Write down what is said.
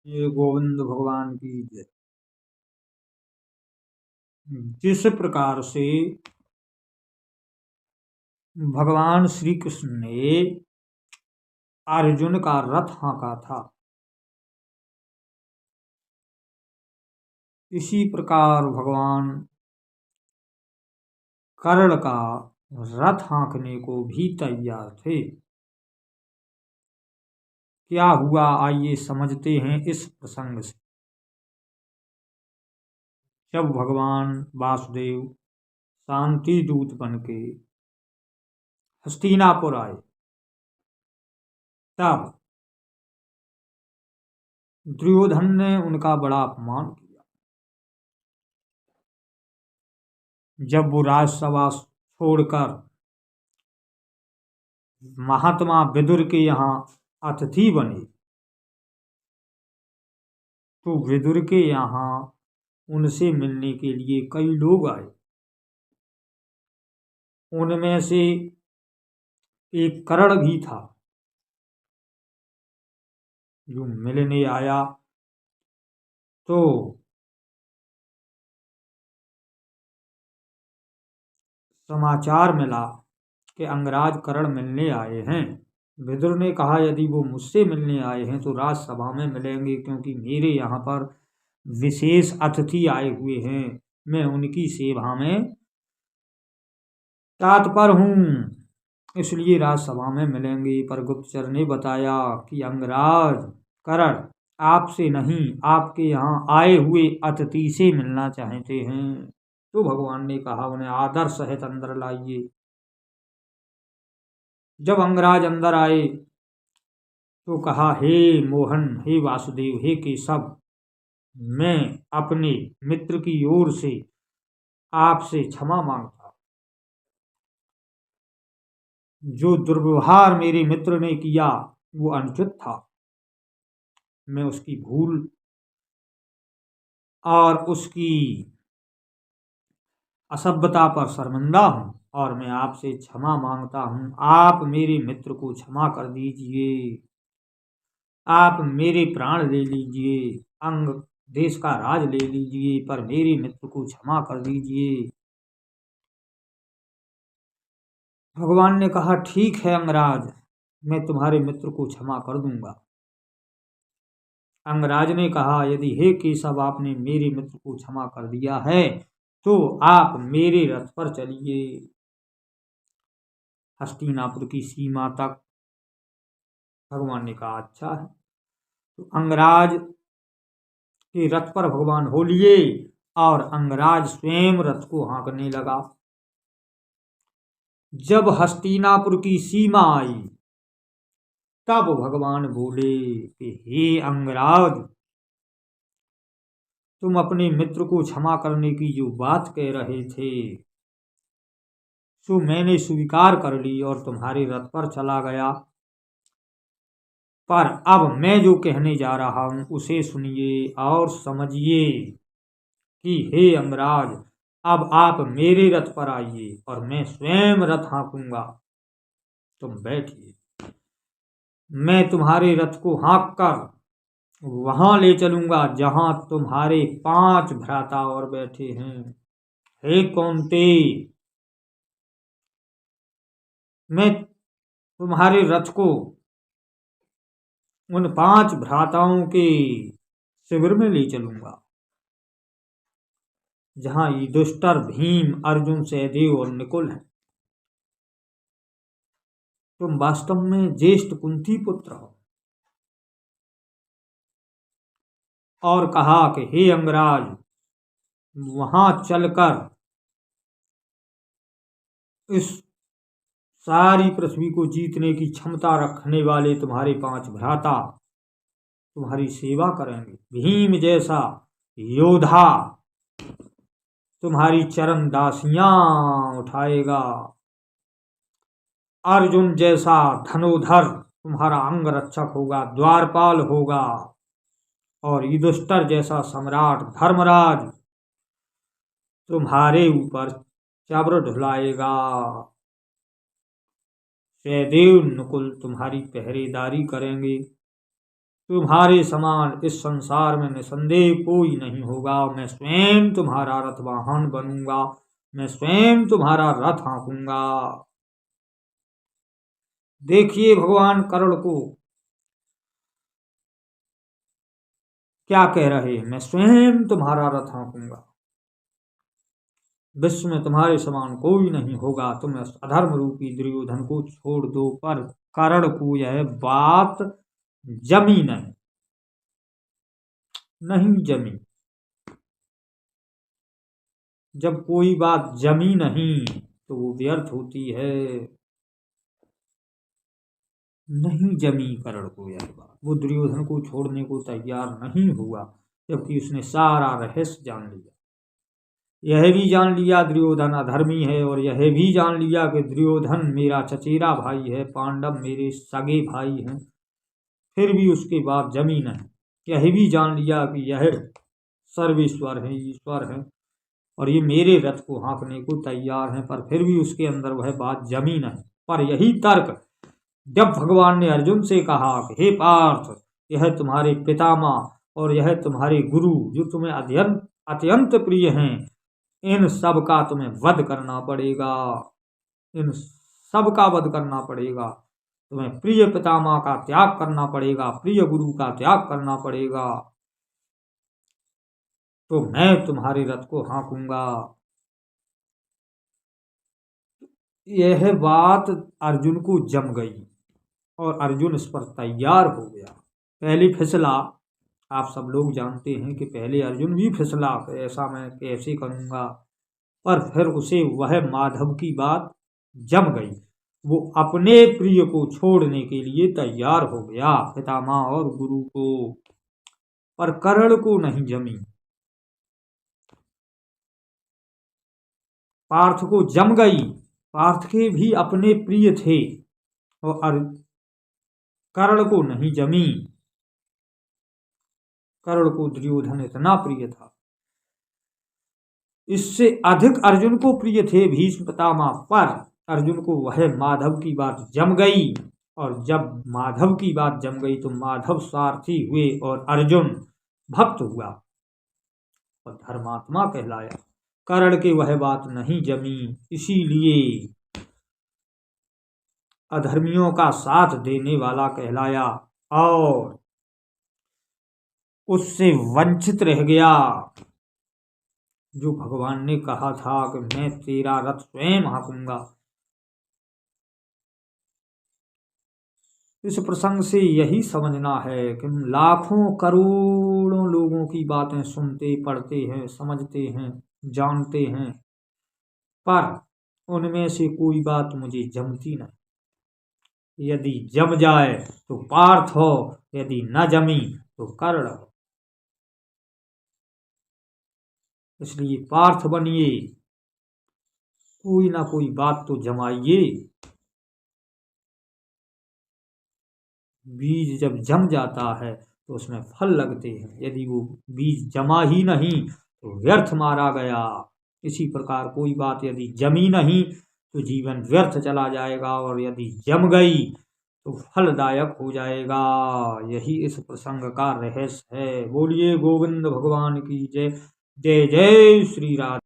ये गोविंद भगवान की जय। जिस प्रकार से भगवान श्री कृष्ण ने अर्जुन का रथ हाँका था, इसी प्रकार भगवान कर्ण का रथ हाँकने को भी तैयार थे। क्या हुआ, आइए समझते हैं इस प्रसंग से। जब भगवान वासुदेव शांति दूत बनके हस्तिनापुर आए, तब दुर्योधन ने उनका बड़ा अपमान किया। जब वो राजसभा छोड़कर महात्मा विदुर के यहाँ अतिथि बने, तो विदुर के यहाँ उनसे मिलने के लिए कई लोग आए। उनमें से एक कर्ण भी था जो मिलने आया। तो समाचार मिला कि अंगराज कर्ण मिलने आए हैं। विदुर ने कहा, यदि वो मुझसे मिलने आए हैं तो राजसभा में मिलेंगे, क्योंकि मेरे यहाँ पर विशेष अतिथि आए हुए हैं। मैं उनकी सेवा में तत्पर हूँ, इसलिए राजसभा में मिलेंगे। पर गुप्तचर ने बताया कि अंगराज कर्ण आपसे नहीं, आपके यहाँ आए हुए अतिथि से मिलना चाहते हैं। तो भगवान ने कहा, उन्हें आदर सहित अंदर लाइए। जब अंगराज अंदर आए तो कहा, हे मोहन, हे वासुदेव, हे केशव, मैं अपने मित्र की ओर से आपसे क्षमा मांगता। जो दुर्व्यवहार मेरे मित्र ने किया वो अनुचित था। मैं उसकी भूल और उसकी असभ्यता पर शर्मिंदा हूँ, और मैं आपसे क्षमा मांगता हूँ। आप मेरे मित्र को क्षमा कर दीजिए। आप मेरे प्राण ले लीजिए, अंग देश का राज ले लीजिए, पर मेरे मित्र को क्षमा कर दीजिए। भगवान ने कहा, ठीक है अंगराज, मैं तुम्हारे मित्र को क्षमा कर दूंगा। अंगराज ने कहा, यदि हे केशव आपने मेरे मित्र को क्षमा कर दिया है तो आप मेरे रथ पर चलिए हस्तिनापुर की सीमा तक। भगवान ने कहा, अच्छा है। तो अंगराज के रथ पर भगवान हो लिए और अंगराज स्वयं रथ को हाँकने लगा। जब हस्तिनापुर की सीमा आई, तब भगवान बोले कि हे अंगराज, तुम अपने मित्र को क्षमा करने की जो बात कह रहे थे, सो मैंने स्वीकार कर ली और तुम्हारे रथ पर चला गया। पर अब मैं जो कहने जा रहा हूं उसे सुनिए और समझिए कि हे अंगराज, अब आप मेरे रथ पर आइए और मैं स्वयं रथ हाँकूंगा। तुम बैठिए, मैं तुम्हारे रथ को हाँक कर वहां ले चलूंगा जहां तुम्हारे 5 भ्राता और बैठे हैं। हे कौंते, मैं तुम्हारे रथ को उन 5 भ्राताओं के शिविर में ले चलूंगा जहां युधिष्ठिर, भीम, अर्जुन, सहदेव और नकुल हैं। तुम वास्तव में ज्येष्ठ कुंती पुत्र हो। और कहा कि हे अंगराज, वहां चलकर इस सारी पृथ्वी को जीतने की क्षमता रखने वाले तुम्हारे 5 भ्राता तुम्हारी सेवा करेंगे। भीम जैसा योद्धा तुम्हारी चरण दासियां उठाएगा। अर्जुन जैसा धनुधर तुम्हारा अंग रक्षक होगा, द्वारपाल होगा। और युधिष्ठिर जैसा सम्राट धर्मराज तुम्हारे ऊपर चब्र ढुलाएगा। सहदेव, नकुल तुम्हारी पहरेदारी करेंगे। तुम्हारे समान इस संसार में निसंदेह कोई नहीं होगा। मैं स्वयं तुम्हारा रथवाहन बनूंगा, मैं स्वयं तुम्हारा रथ हाँकूंगा। देखिए भगवान कर्ण को क्या कह रहे हैं, मैं स्वयं तुम्हारा रथ हाँकूंगा, विश्व में तुम्हारे समान कोई नहीं होगा, तुम अधर्म रूपी दुर्योधन को छोड़ दो। पर कर्ण को यह बात जमी नहीं जमी। जब कोई बात जमी नहीं तो वो व्यर्थ होती है। नहीं जमी कर्ण को यह बात, वो दुर्योधन को छोड़ने को तैयार नहीं हुआ, जबकि उसने सारा रहस्य जान लिया। यह भी जान लिया दुर्योधन अधर्मी है, और यह भी जान लिया कि दुर्योधन मेरा चचेरा भाई है, पांडव मेरे सगे भाई हैं। फिर भी उसके बाद जमी नहीं। यह भी जान लिया कि यह सर्वेश्वर है, ईश्वर है, और ये मेरे रथ को हाँकने को तैयार हैं, पर फिर भी उसके अंदर वह बात जमी नहीं। पर यही तर्क जब भगवान ने अर्जुन से कहा कि हे पार्थ, यह तुम्हारे पितामह और यह तुम्हारे गुरु जो तुम्हें अत्यंत प्रिय हैं, इन सब का तुम्हें वध करना पड़ेगा, इन सब का वध करना पड़ेगा। तुम्हें प्रिय पितामह का त्याग करना पड़ेगा, प्रिय गुरु का त्याग करना पड़ेगा, तो मैं तुम्हारे रथ को हाँकूंगा। यह बात अर्जुन को जम गई और अर्जुन इस पर तैयार हो गया। पहले फिसला, आप सब लोग जानते हैं कि पहले अर्जुन भी फिसला, ऐसा मैं कैसे करूंगा, पर फिर उसे वह माधव की बात जम गई। वो अपने प्रिय को छोड़ने के लिए तैयार हो गया, पितामह और गुरु को। पर कर्ण को नहीं जमी। पार्थ को जम गई। पार्थ के भी अपने प्रिय थे और कर्ण को नहीं जमी। कर्ण को दुर्योधन इतना प्रिय था, इससे अधिक अर्जुन को प्रिय थे भीष्म पितामह, पर अर्जुन को वह माधव की बात जम गई। और जब माधव की बात जम गई तो माधव स्वार्थी हुए और अर्जुन भक्त हुआ और धर्मात्मा कहलाया। कर्ण की वह बात नहीं जमी, इसीलिए अधर्मियों का साथ देने वाला कहलाया और उससे वंचित रह गया। जो भगवान ने कहा था कि मैं तेरा रथ स्वयं हाँकूंगा। इस प्रसंग से यही समझना है कि लाखों करोड़ों लोगों की बातें सुनते, पढ़ते हैं, समझते हैं, जानते हैं, पर उनमें से कोई बात मुझे जमती नहीं। यदि जम जाए तो पार्थ हो, यदि न जमी तो कर्ण हो। इसलिए पार्थ बनिए, कोई ना कोई बात तो जमाइए। बीज जब जम जाता है तो उसमें फल लगते हैं, यदि वो बीज जमा ही नहीं तो व्यर्थ मारा गया। इसी प्रकार कोई बात यदि जमी नहीं तो जीवन व्यर्थ चला जाएगा, और यदि जम गई तो फलदायक हो जाएगा। यही इस प्रसंग का रहस्य है। बोलिए गोविंद भगवान की जय। जय जय श्री राधे।